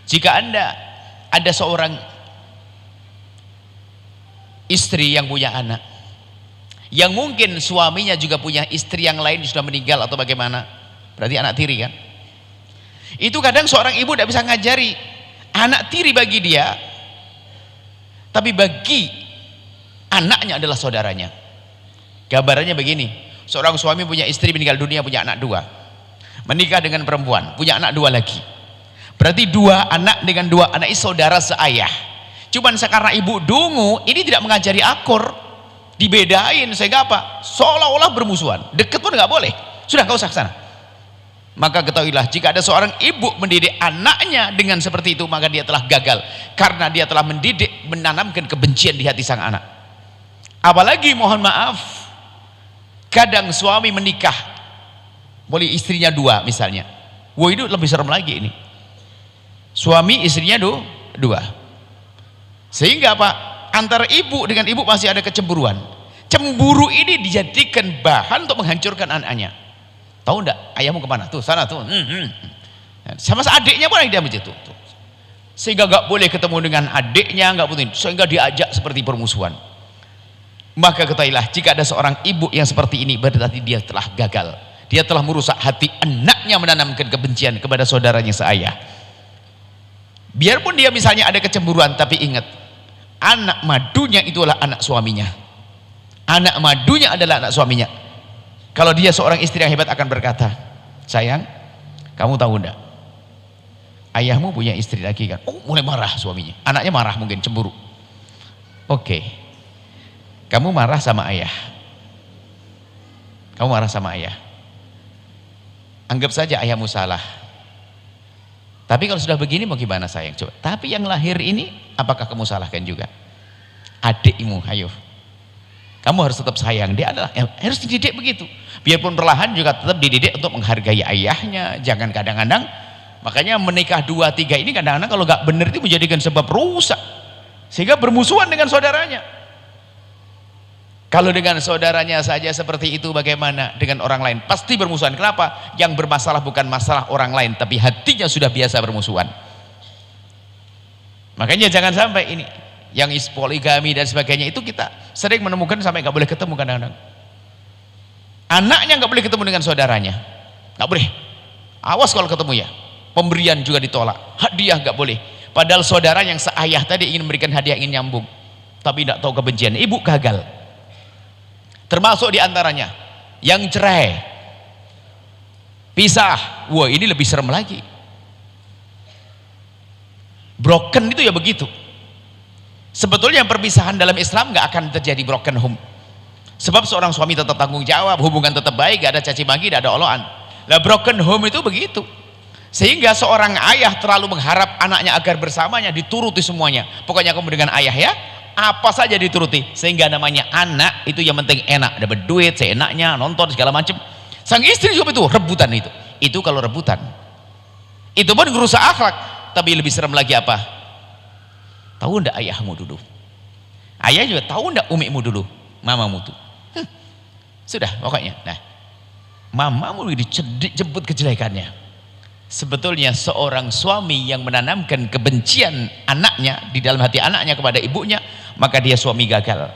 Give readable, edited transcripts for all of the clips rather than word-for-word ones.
Jika Anda ada seorang istri yang punya anak, yang mungkin suaminya juga punya istri yang lain sudah meninggal atau bagaimana, berarti anak tiri kan? Itu kadang seorang ibu tidak bisa ngajari anak tiri bagi dia, tapi bagi anaknya adalah saudaranya. Gambarannya begini, seorang suami punya istri meninggal dunia, punya anak dua, menikah dengan perempuan, punya anak dua lagi, berarti dua anak dengan dua anak ini saudara seayah. Cuman karena ibu dungu ini tidak mengajari akur, dibedain, sehingga apa? Seolah-olah bermusuhan, deket pun nggak boleh, sudah nggak usah kesana. Maka ketahuilah, jika ada seorang ibu mendidik anaknya dengan seperti itu, maka dia telah gagal, karena dia telah mendidik, menanamkan kebencian di hati sang anak. Apalagi mohon maaf, kadang suami menikah, boleh istrinya dua misalnya, wah itu lebih serem lagi ini, suami istrinya dua, sehingga apa? Antara ibu dengan ibu masih ada kecemburuan. Cemburu ini dijadikan bahan untuk menghancurkan anaknya. Tahu enggak ayahmu kemana? Tuh sana tuh. Sama adiknya pun dia begitu. Sehingga nggak boleh ketemu dengan adiknya, nggak boleh, sehingga diajak seperti permusuhan. Maka ketahuilah, jika ada seorang ibu yang seperti ini, berarti dia telah gagal. Dia telah merusak hati anaknya, menanamkan kebencian kepada saudaranya seayah. Biarpun dia misalnya ada kecemburuan, tapi ingat, anak madunya itu adalah anak suaminya. Anak madunya adalah anak suaminya. Kalau dia seorang istri yang hebat akan berkata, sayang, kamu tahu enggak, ayahmu punya istri lagi kan? Oh, mulai marah suaminya, anaknya marah, mungkin cemburu. Oke, kamu marah sama ayah, kamu marah sama ayah, anggap saja ayahmu salah. Tapi kalau sudah begini mau gimana sayang? Coba. Tapi yang lahir ini apakah kamu salahkan juga? Adikmu, ayo. Kamu harus tetap sayang, dia adalah harus dididik begitu. Biarpun perlahan juga tetap dididik untuk menghargai ayahnya. Jangan kadang-kadang, makanya menikah 2, 3 ini kadang-kadang kalau nggak benar itu menjadikan sebab rusak, sehingga bermusuhan dengan saudaranya. Kalau dengan saudaranya saja seperti itu, bagaimana dengan orang lain? Pasti bermusuhan. Kenapa? Yang bermasalah bukan masalah orang lain, tapi hatinya sudah biasa bermusuhan. Makanya jangan sampai ini yang poligami dan sebagainya itu kita sering menemukan sampai nggak boleh ketemu kadang-kadang. Anaknya nggak boleh ketemu dengan saudaranya, nggak boleh. Awas kalau ketemu ya. Pemberian juga ditolak, hadiah nggak boleh. Padahal saudara yang seayah tadi ingin memberikan hadiah, ingin nyambung, tapi tidak tahu kebencian. Ibu gagal. Termasuk diantaranya yang cerai, pisah. Wah ini lebih serem lagi. Broken itu ya begitu. Sebetulnya perpisahan dalam Islam nggak akan terjadi broken home, sebab seorang suami tetap tanggung jawab, hubungan tetap baik, gak ada caci maki, gak ada oloan. Lah broken home itu begitu, sehingga seorang ayah terlalu mengharap anaknya agar bersamanya, dituruti semuanya. Pokoknya kamu dengan ayah ya, apa saja dituruti, sehingga namanya anak itu yang penting enak, dapat duit seenaknya, nonton segala macam. Sang istri juga itu rebutan itu kalau rebutan itu pun merusak akhlak. Tapi lebih serem lagi apa? Tahu ndak ayahmu dulu? Ayah juga tahu ndak umimu dulu? Mamamu tuh. Sudah pokoknya. Nah, mamamu dijemput kejelekannya. Sebetulnya seorang suami yang menanamkan kebencian anaknya di dalam hati anaknya kepada ibunya, maka dia suami gagal.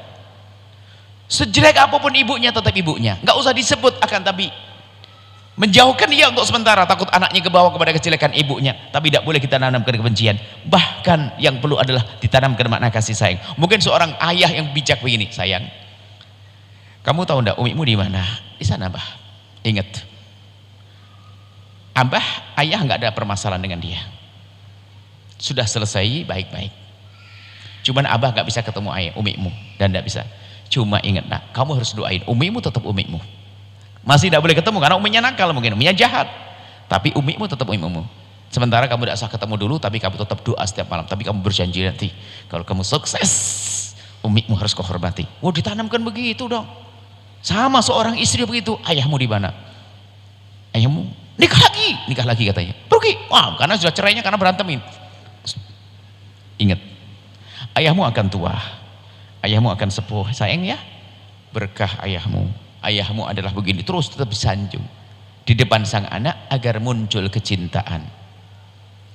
Sejelek apapun ibunya tetap ibunya, nggak usah disebut, akan tapi menjauhkan dia untuk sementara, takut anaknya kebawa kepada kejelekan ibunya. Tapi tidak boleh kita tanamkan kebencian. Bahkan yang perlu adalah ditanamkan makna kasih sayang. Mungkin seorang ayah yang bijak begini, sayang, kamu tahu enggak umimu di mana? Di sana, Mbah. Ingat, Abah, ayah nggak ada permasalahan dengan dia, sudah selesai baik-baik. Cuman Abah nggak bisa ketemu ayah umimu dan nggak bisa. Cuma ingat nak, kamu harus doain umimu tetap umimu. Masih tidak boleh ketemu karena uminya nakal, mungkin uminya jahat, tapi umimu tetap umimu. Sementara kamu tidak usah ketemu dulu, tapi kamu tetap doa setiap malam. Tapi kamu berjanji nanti kalau kamu sukses, umimu harus kau hormati. Oh, ditanamkan begitu dong. Sama seorang istri begitu. Ayahmu di mana? Ayahmu nikah lagi katanya. Pergi. Wah, karena sudah cerainya karena berantemin. Ingat, ayahmu akan tua, ayahmu akan sepuh. Sayang ya, berkah ayahmu. Ayahmu adalah begini, terus tetap disanjung di depan sang anak agar muncul kecintaan.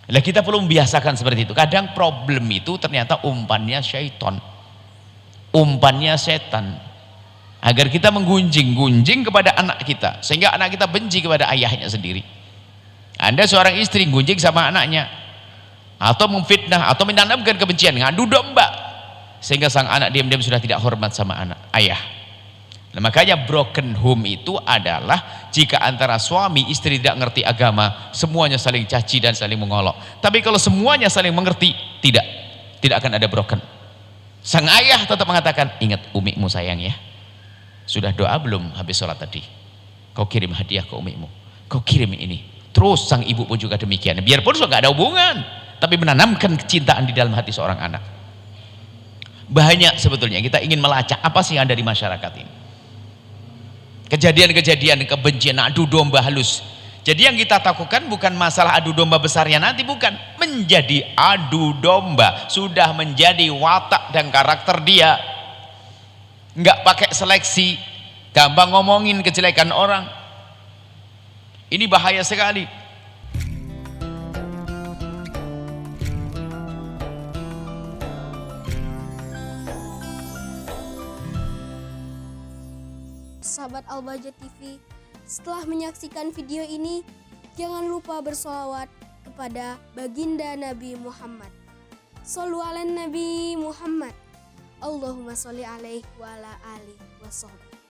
Lah kita perlu membiasakan seperti itu. Kadang problem itu ternyata umpannya syaiton, umpannya setan, agar kita menggunjing-gunjing kepada anak kita, sehingga anak kita benci kepada ayahnya sendiri. Anda seorang istri gunjing sama anaknya, atau memfitnah, atau menanamkan kebencian, ngadu domba, sehingga sang anak diam-diam sudah tidak hormat sama ayah. Nah, makanya broken home itu adalah jika antara suami istri tidak ngerti agama, semuanya saling caci dan saling mengolok. Tapi kalau semuanya saling mengerti, tidak akan ada broken. Sang ayah tetap mengatakan, ingat umikmu sayang ya, sudah doa belum habis sholat tadi? Kau kirim hadiah ke umikmu, kau kirim ini. Terus sang ibu pun juga demikian, biarpun sudah gak ada hubungan, tapi menanamkan kecintaan di dalam hati seorang anak. Banyak sebetulnya kita ingin melacak apa sih yang ada di masyarakat ini, kejadian-kejadian kebencian, adu domba halus. Jadi yang kita takutkan bukan masalah adu domba besarnya nanti, bukan, menjadi adu domba, sudah menjadi watak dan karakter dia, nggak pakai seleksi, gampang ngomongin kejelekan orang. Ini bahaya sekali. Sahabat Al-Bahjah TV, setelah menyaksikan video ini, jangan lupa bersolawat kepada baginda Nabi Muhammad. Shollu ala Nabi Muhammad. Allahumma sholli alaihi wa ala alihi wa sahbihi.